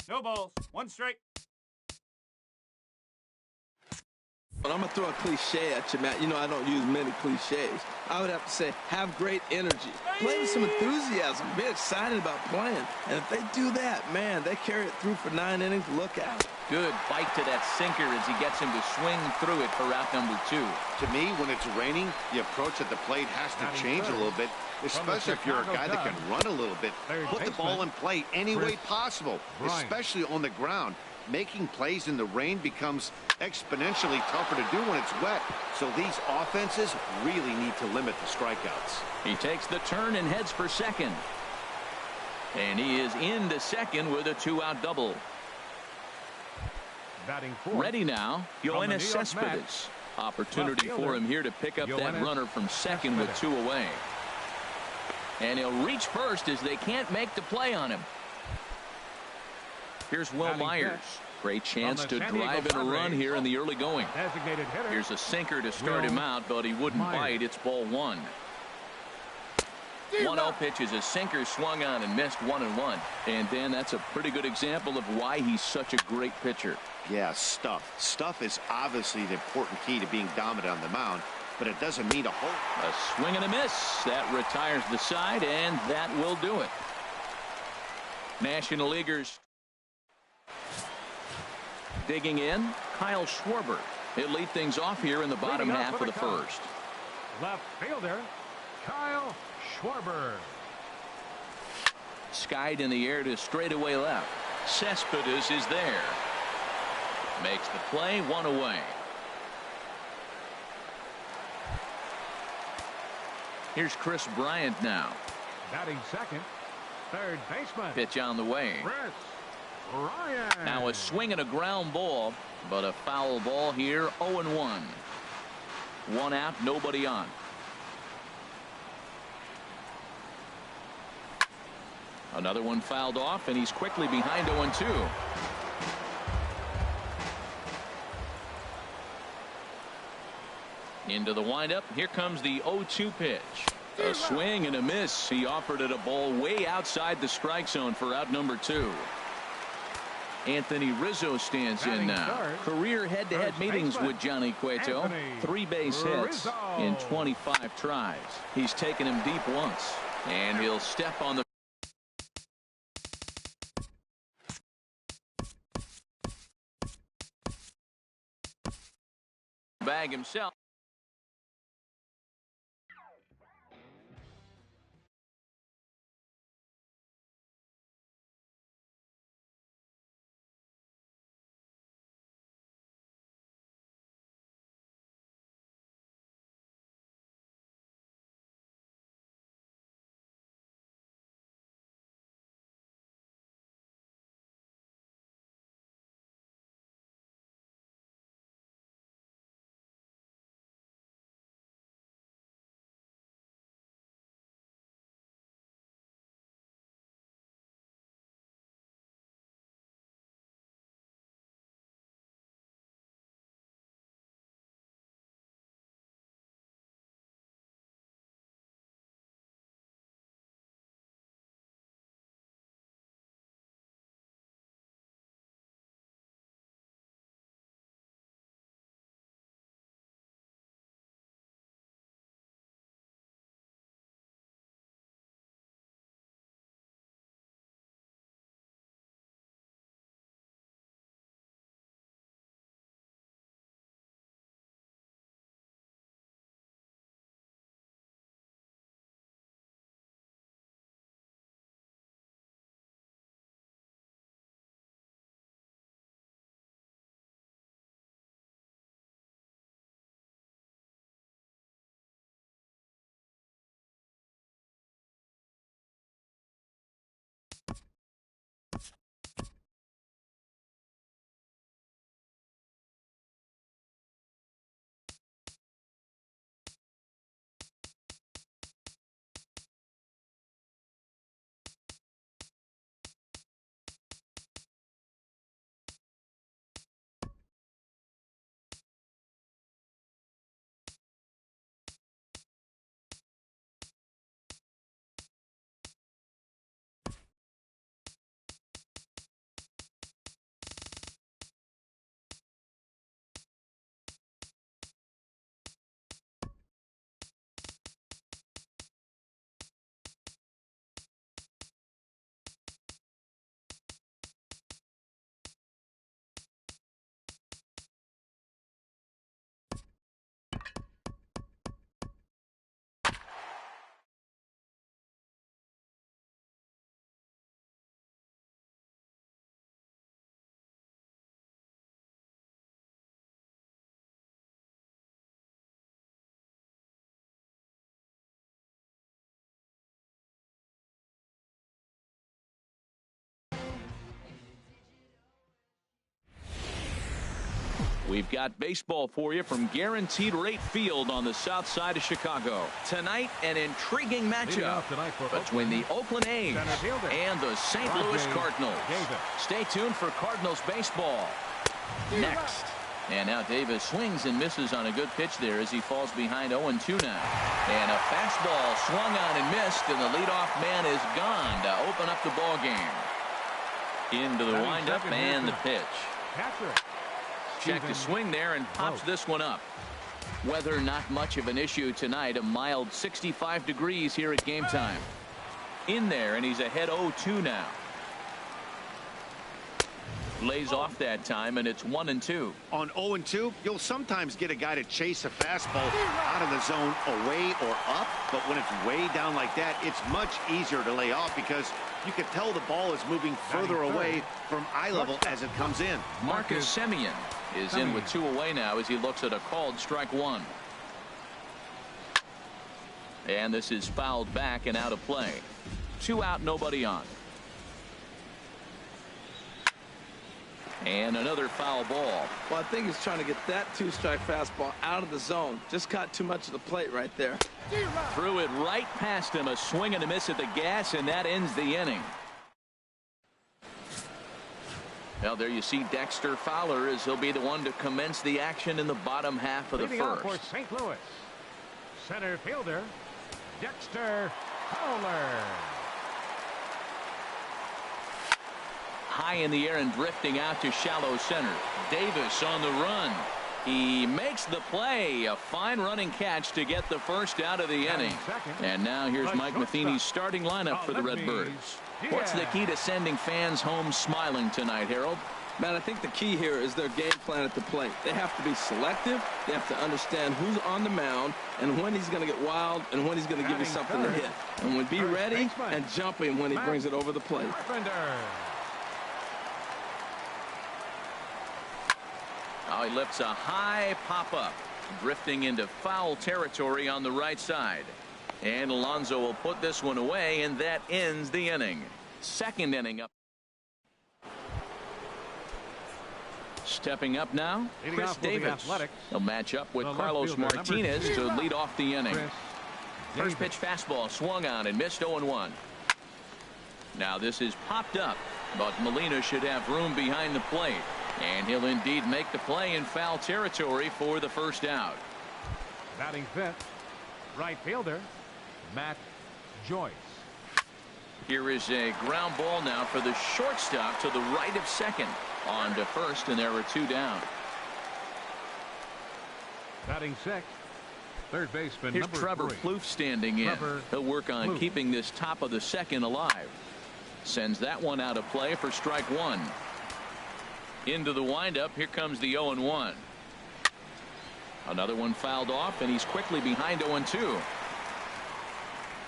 No balls. 1 strike. But I'm going to throw a cliche at you, Matt. You know I don't use many cliches. I would have to say, have great energy. Play with some enthusiasm. Be excited about playing. And if they do that, man, they carry it through for 9 innings. Look out. Good bite to that sinker as he gets him to swing through it for out number 2. To me, when it's raining, the approach at the plate has to change a little bit, especially if you're a guy that can run a little bit. Put the ball in play any way possible, especially on the ground. Making plays in the rain becomes exponentially tougher to do when it's wet. So these offenses really need to limit the strikeouts. He takes the turn and heads for second. And he is into second with a 2-out double. Ready now, Yoenis Cespedes. Opportunity for him here to pick up that runner from second with 2 away. And he'll reach first as they can't make the play on him. Here's Will Myers. Great chance to drive in a run here in the early going. Here's a sinker to start him out, but he wouldn't bite. It's ball 1. 1-0 pitch is a sinker swung on and missed 1-1. And Dan, that's a pretty good example of why he's such a great pitcher. Yeah, stuff. Stuff is obviously the important key to being dominant on the mound, but it doesn't mean a whole. A swing and a miss. That retires the side, and that will do it. National Leaguers digging in, Kyle Schwarber. He'll lead things off here in the bottom half of the first. Left fielder, Kyle Schwarber. Skied in the air to straightaway left. Cespedes is there. Makes the play, 1 away. Here's Chris Bryant now. Batting second, third baseman. Pitch on the way. Chris Bryant. Now a swing and a ground ball, but a foul ball here, 0-1. 1 out, nobody on. Another one fouled off, and he's quickly behind 0-2. Into the windup. Here comes the 0-2 pitch. A swing and a miss. He offered it a ball way outside the strike zone for out number 2. Anthony Rizzo stands in now. Career head-to-head meetings with Johnny Cueto. 3 base hits in 25 tries. He's taken him deep once, and he'll step on the bag himself. We've got baseball for you from Guaranteed Rate Field on the south side of Chicago. Tonight, an intriguing matchup between the Oakland A's and the St. Louis Cardinals. Stay tuned for Cardinals baseball next. And now Davis swings and misses on a good pitch there as he falls behind 0-2 now. And a fastball swung on and missed, and the leadoff man is gone to open up the ball game. Into the windup and the pitch. Check the swing there and pops this one up. Weather not much of an issue tonight. A mild 65 degrees here at game time. In there, and he's ahead 0-2 now. Lays off that time, and it's 1-2. On 0-2, you'll sometimes get a guy to chase a fastball out of the zone away or up, but when it's way down like that, it's much easier to lay off because you can tell the ball is moving further away from eye level as it comes in. Marcus Semien is in with 2 away now as he looks at a called strike 1. And this is fouled back and out of play. 2 out, nobody on. And another foul ball. Well, I think he's trying to get that 2-strike fastball out of the zone. Just caught too much of the plate right there. Threw it right past him. A swing and a miss at the gas, and that ends the inning. Well, there you see Dexter Fowler as he'll be the one to commence the action in the bottom half of the first. For St. Louis, center fielder Dexter Fowler. High in the air and drifting out to shallow center. Davis on the run. He makes the play. A fine running catch to get the first out of the inning. And now here's Mike Matheny's starting lineup for the Redbirds. What's the key to sending fans home smiling tonight, Harold? Man, I think the key here is their game plan at the plate. They have to be selective. They have to understand who's on the mound and when he's going to get wild and when he's going to give you something to hit. And when be ready and jumping when he brings it over the plate. Now he lifts a high pop-up, drifting into foul territory on the right side. And Alonso will put this one away, and that ends the inning. Second inning up. Stepping up now, Chris Davis. He'll match up with Carlos Martinez to lead off the inning. First pitch fastball swung on and missed 0-1. Now this is popped up, but Molina should have room behind the plate. And he'll indeed make the play in foul territory for the first out. Batting fifth, right fielder Matt Joyce. Here is a ground ball now for the shortstop to the right of second. On to first, and there are 2 down. Batting sixth, third baseman Here's Trevor Plouffe standing in. He'll work on keeping this top of the second alive. Sends that one out of play for strike 1. Into the windup. Here comes the 0-1. Another one fouled off, and he's quickly behind 0-2.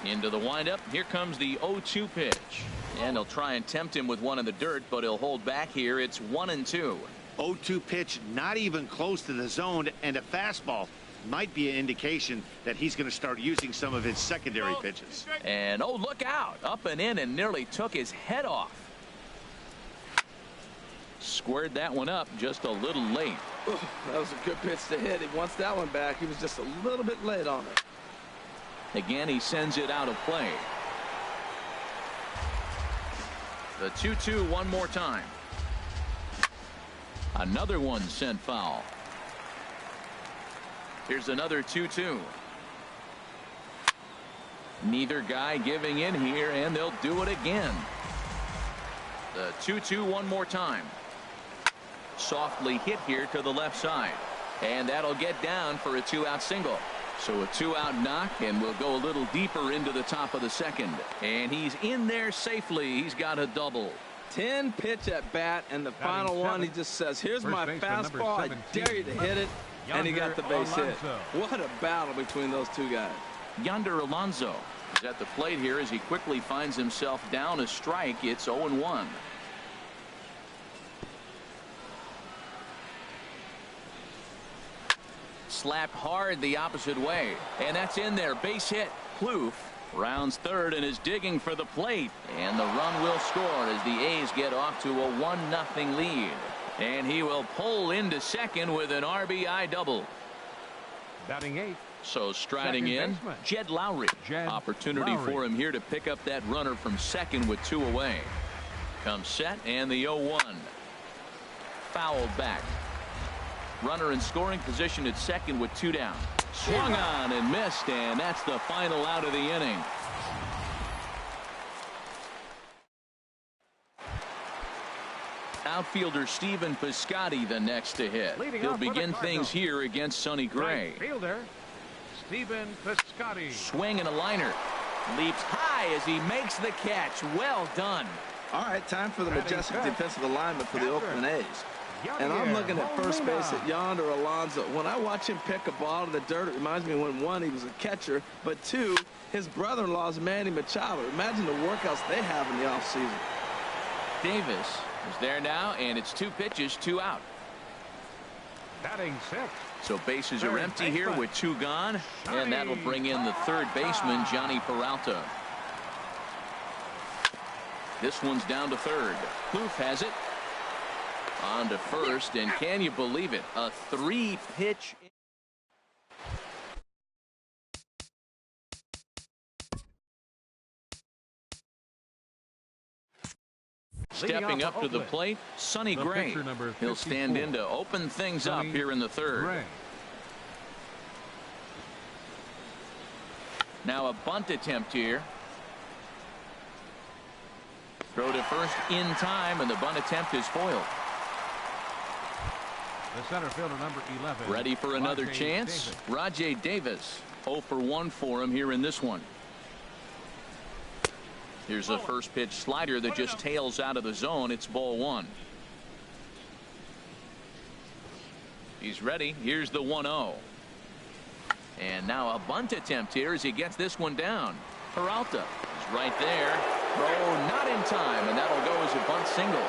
Into the windup. Here comes the 0-2 pitch. And they'll try and tempt him with one in the dirt, but he'll hold back here. It's 1-2. 0-2 pitch, not even close to the zone, and a fastball might be an indication that he's going to start using some of his secondary pitches. And oh, look out. Up and in and nearly took his head off. Squared that one up just a little late. Ooh, that was a good pitch to hit. He wants that one back. He was just a little bit late on it. Again, he sends it out of play. The 2-2 one more time. Another one sent foul. Here's another 2-2. Neither guy giving in here, and they'll do it again. The 2-2 one more time. Softly hit here to the left side. And that'll get down for a 2-out single. So a 2-out knock, and we'll go a little deeper into the top of the second. And he's in there safely. He's got a double. 10 pitch at bat, and the final one, he just says, here's my fastball. I dare you to hit it. And he got the base hit. What a battle between those 2 guys. Yonder Alonso is at the plate here as he quickly finds himself down a strike. It's 0-1. Slapped hard the opposite way, and that's in there. Base hit. Plouffe rounds third and is digging for the plate, and the run will score as the A's get off to a 1-0 lead. And he will pull into second with an RBI double. Batting 8. So striding in, Jed Lowry. Opportunity for him here to pick up that runner from second with 2 away. Comes set and the 0-1. Fouled back. Runner in scoring position at second with 2 down. Swung on and missed, and that's the final out of the inning. Outfielder Stephen Piscotty the next to hit. He'll begin things here against Sonny Gray. Right fielder Stephen Piscotty. Swing and a liner. Leaps high as he makes the catch. Well done. All right, time for the majestic defensive alignment for the Oakland A's. And I'm looking at first base at Yonder Alonso. When I watch him pick a ball to the dirt, it reminds me when, 1, he was a catcher, but 2, his brother-in-law is Manny Machado. Imagine the workouts they have in the offseason. Davis is there now, and it's 2 pitches, 2 out. Batting 6. So bases are empty here with 2 gone, and that'll bring in the third baseman, Johnny Peralta. This one's down to third. Kloof has it. On to first, and can you believe it? A 3-pitch. Stepping up to the plate, Sonny Gray. He'll stand in to open things up here in the third. Now a bunt attempt here. Throw to first in time, and the bunt attempt is foiled. The center fielder, number 11. Ready for another chance? Rajai Davis. 0 for 1 for him here in this one. Here's a first pitch slider that just tails out of the zone. It's ball 1. He's ready. Here's the 1-0. And now a bunt attempt here as he gets this one down. Peralta is right there. Throw not in time, and that'll go as a bunt single.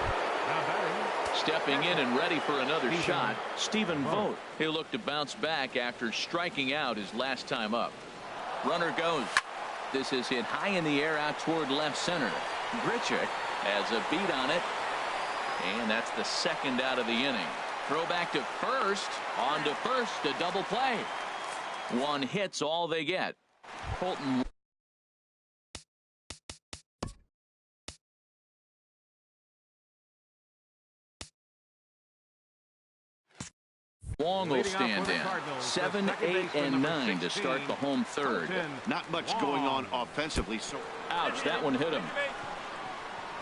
Stepping in and ready for another shot, Stephen Vogt. He'll look to bounce back after striking out his last time up. Runner goes. This is hit high in the air out toward left center. Grichuk has a beat on it, and that's the second out of the inning. Throw back to first. On to first, a double play. 1 hit's all they get. Colton. Long will stand in. 7, 8, and 9 to start the home third. Not much going on offensively. So ouch, that one hit him.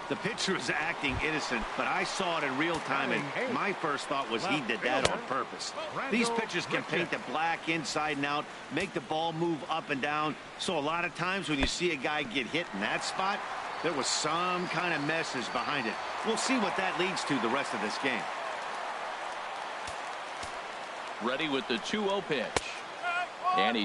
The pitcher is acting innocent, but I saw it in real time, and my first thought was he did that on purpose. These pitchers can paint the black inside and out, make the ball move up and down. So a lot of times when you see a guy get hit in that spot, there was some kind of message behind it. We'll see what that leads to the rest of this game. Ready with the 2-0 pitch. And he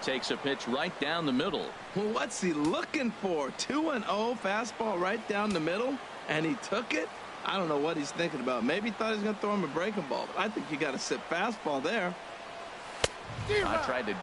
takes a pitch right down the middle. Well, what's he looking for? 2-0 fastball right down the middle, and he took it? I don't know what he's thinking about. Maybe he thought he was going to throw him a breaking ball. But I think you got to sit fastball there. I tried to